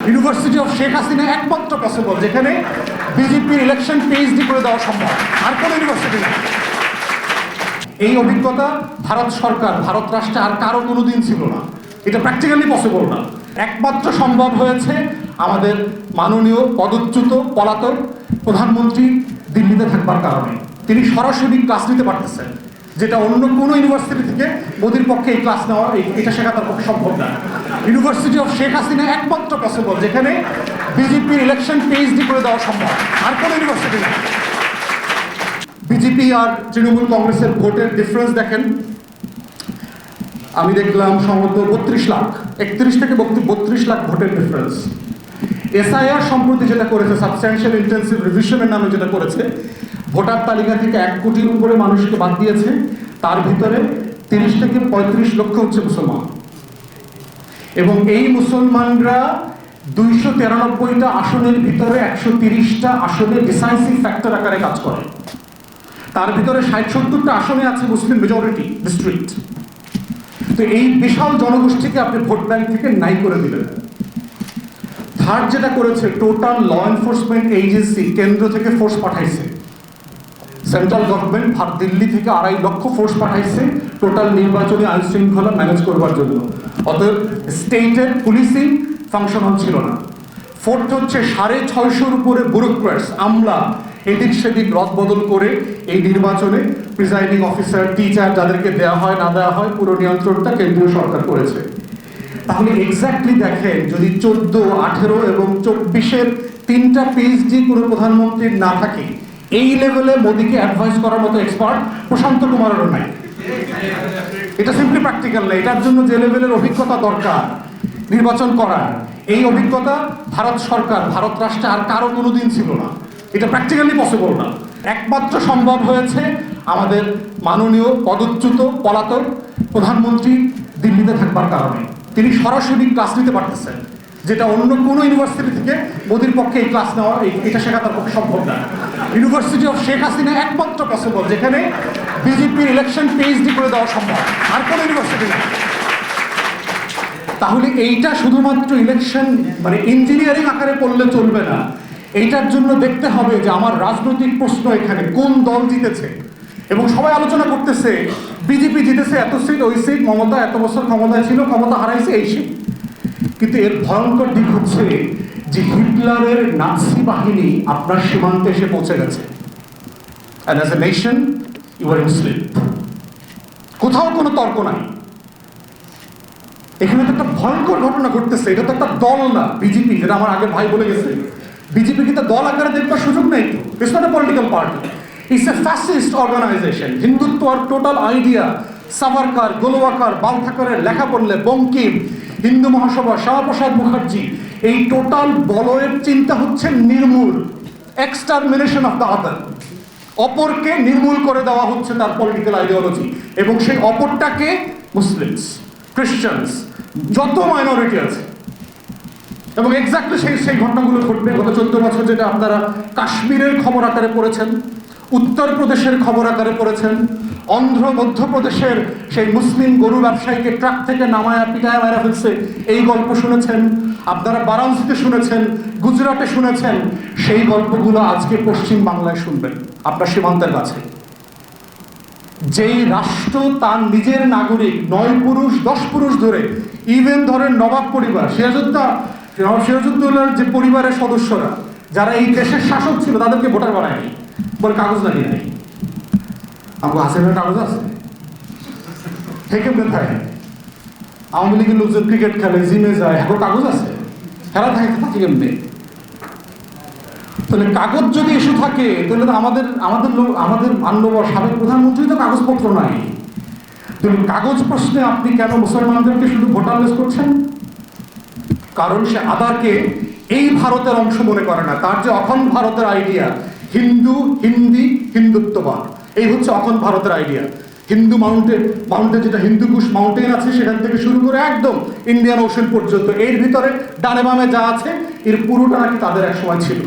University of Sheikh Hasina একমাত্র possible যেখানে বিজেপির ইলেকশন পিএইচডি করে দেওয়া সম্ভব, আর কোনো ইউনিভার্সিটি নেই। এই অভিজ্ঞতা ভারত সরকার, ভারত রাষ্ট্রে আর কারো কোনোদিন ছিল না। এটা প্র্যাকটিক্যালি পসিবল না। একমাত্র সম্ভব হয়েছে আমাদের মাননীয় পদচ্যুত পলাতক প্রধানমন্ত্রী দিল্লিতে থাকবার কারণে। তিনি সরাসরি ক্লাস নিতে পারতেছেন, যেটা অন্য কোনো ইউনিভার্সিটি থেকে মোদির পক্ষে এই ক্লাস নেওয়া, এটা শেখা তার পক্ষে সম্ভব না। ইউনিভার্সিটি অফ শেখ হাসিনা একমাত্র পসিবল যেখানে বিজেপির ইলেকশন পিএইচডি করে দেওয়া সম্ভব, আর কোনো ইউনিভার্সিটি নেই। বিজেপি আর তৃণমূল কংগ্রেসের ভোটের ডিফারেন্স দেখেন, আমি দেখলাম সম্ভবত 32 লাখ, 31 থেকে 32 লাখ ভোটের ডিফারেন্স। এসআইআর সম্প্রতি যেটা করেছে, সাবস্ট্যান্সিয়াল ইন্টেন্সিভ রিভিশনের নামে যেটা করেছে, ভোটার তালিকা থেকে 1 কোটির উপরে মানুষকে বাদ দিয়েছে। তার ভিতরে 30 থেকে 35 লক্ষ হচ্ছে মুসলমান, এবং এই মুসলমানরা 293টা আসনের ভিতরে 130টা আসনে ডিসাইসিভ ফ্যাক্টর আকারে কাজ করে। তার ভিতরে 60-70টা আসনে আছে মুসলিম মেজরিটি ডিস্ট্রিক্ট। তো এই বিশাল জনগোষ্ঠীকে আপনি ভোট ব্যাংক থেকে নাই করে দিলেন। থার্ড যেটা করেছে, টোটাল ল এনফোর্সমেন্ট এজেন্সি কেন্দ্র থেকে ফোর্স পাঠাইছে। সেন্ট্রাল গভর্নমেন্ট দিল্লি থেকে 2.5 লক্ষ ফোর্স পাঠাইছে টোটাল নির্বাচনী আইন শৃঙ্খলা ম্যানেজ করবার জন্য। অতএব স্টেটের পুলিশিং ফাংশনাল ছিল না। ফোর্থ হচ্ছে 650-র উপরে ব্যুরোক্র্যাটস, আমলা এদিক সেদিক রদবদল করে এই নির্বাচনে প্রিজাইডিং অফিসার, টিচার যাদেরকে দেওয়া হয় না দেওয়া হয়, পুরো নিয়ন্ত্রণটা কেন্দ্রীয় সরকার করেছে। তাহলে এক্স্যাক্টলি দেখেন, যদি 14, 18 এবং 24-এর 3টা পিএইচডি কোনো প্রধানমন্ত্রীর না থাকে, এই লেভেলে মোদিকে অ্যাডভাইস করার মতো এক্সপার্ট প্রশান্ত কুমারেরও নাই। এটা সিম্পলি প্র্যাকটিক্যাল না। এটার জন্য যে লেভেলের অভিজ্ঞতা দরকার নির্বাচন করার, এই অভিজ্ঞতা ভারত সরকার, ভারত রাষ্ট্রে আর কারো কোনোদিন ছিল না। এটা প্র্যাকটিক্যালি পসিবল না। একমাত্র সম্ভব হয়েছে আমাদের মাননীয় পদচ্যুত পলাতক প্রধানমন্ত্রী দিল্লিতে থাকবার কারণে। তিনি সরাসরি ক্লাস নিতে পারতেছেন, যেটা অন্য কোনো ইউনিভার্সিটি থেকে মোদির পক্ষে এই ক্লাস নেওয়া, এটা শেখা তার পক্ষে সম্ভব না। ইউনিভার্সিটি অফ শেখ হাসিনা একমাত্র পসিবল যেখানে বিজেপির ইলেকশন পিএইচডি করে দেওয়া সম্ভব, আর কোনো ইউনিভার্সিটি নেই। তাহলে এইটা শুধুমাত্র ইলেকশন মানে ইঞ্জিনিয়ারিং আকারে পড়লে চলবে না। এইটার জন্য দেখতে হবে যে আমার রাজনৈতিক প্রশ্ন এখানে কোন দল জিতেছে, এবং সবাই আলোচনা করতেছে বিজেপি জিতেছে এত সিট, ওই সিট, মমতা এত বছর ক্ষমতায় ছিল, ক্ষমতা হারাইছে এই সিট। কিন্তু এর ভয়ঙ্কর দিক হচ্ছে যে হিটলারের নাৎসি বাহিনী আপনার সীমান্তে এসে পৌঁছে গেছে। And as a nation you are in sleep. কোথাও কোনো তর্ক নাই। এখানে তো একটা ভয়ঙ্কর ঘটনা ঘটতেছে। এটা তো একটা দল না, বিজেপি, যেটা আমার আগে ভাই বলে গেছে। বিজেপি কিন্তু দল আকারে দেখবার সুযোগ নেই তো। It's not a political party, it's a fascist organisation. Hindutva আর টোটাল আইডিয়া সাভারকার, গোলওয়াকার, বালথাকারের লেখা পড়লে, বঙ্কিম, হিন্দু মহাসভা, শ্যামাপ্রসাদ মুখার্জি, এই টোটাল বলয়ের চিন্তা হচ্ছে নির্মূল, এক্সটারমিনেশন অফ দ্য আদার। অপরকে নির্মূল করে দেওয়া হচ্ছে তার পলিটিক্যাল আইডিওলজি, এবং সেই অপরটাকে মুসলিমস, খ্রিস্টানস, যত মাইনরিটি আছে। এবং এক্স্যাক্টলি সেই ঘটনাগুলো ঘটবে। গত 14 বছর যেটা আপনারা কাশ্মীরের খবর আকারে পড়েছেন, উত্তরপ্রদেশের খবর আকারে পড়েছেন, মধ্যপ্রদেশের সেই মুসলিম গরু ব্যবসায়ীকে ট্রাক থেকে নামায়া পিটায় মারা ফেলছে, এই গল্প শুনেছেন। আপনারা বারাণসীতে শুনেছেন, গুজরাটে শুনেছেন। সেই গল্পগুলো আজকে পশ্চিম বাংলায় শুনবেন, আপনার সীমান্তের কাছে। যেই রাষ্ট্র তার নিজের নাগরিক 9 পুরুষ 10 পুরুষ ধরে, ইভেন ধরেন নবাব পরিবার, সিরাজউদ্দৌলার যে পরিবারের সদস্যরা যারা এই দেশের শাসক ছিল, তাদেরকে ভোটার বানায়নি, বলে কাগজ লাগিয়ে নেই। আমাকে হাসিনার কাগজ আছে থেকে কোথায়? আওয়ামী লীগের লোকজন ক্রিকেট খেলে, জিমে যায়, এখন কাগজ আছে, খেলা থাকে থাকে কেমনি? তাহলে কাগজ যদি ইস্যু থাকে, তাহলে তো আমাদের মাননীয় সাবেক প্রধানমন্ত্রী তো কাগজপত্র নাই। কাগজ প্রশ্নে আপনি কেন মুসলমানদেরকে শুধু ভোটারলেস করছেন? কারণ সে আদারকে এই ভারতের অংশ মনে করে না। তার যে অখণ্ড ভারতের আইডিয়া, হিন্দু, হিন্দি, হিন্দুত্ববাদ, এই হচ্ছে অখণ্ড ভারতের আইডিয়া। হিন্দু মাউন্টেন যেটা হিন্দুকুশ মাউন্টেন আছে, সেখান থেকে শুরু করে একদম ইন্ডিয়ান ওশেন পর্যন্ত, এর ভিতরে ডানে বামে যা আছে, এর পুরোটা নাকি তাদের এক সময় ছিল।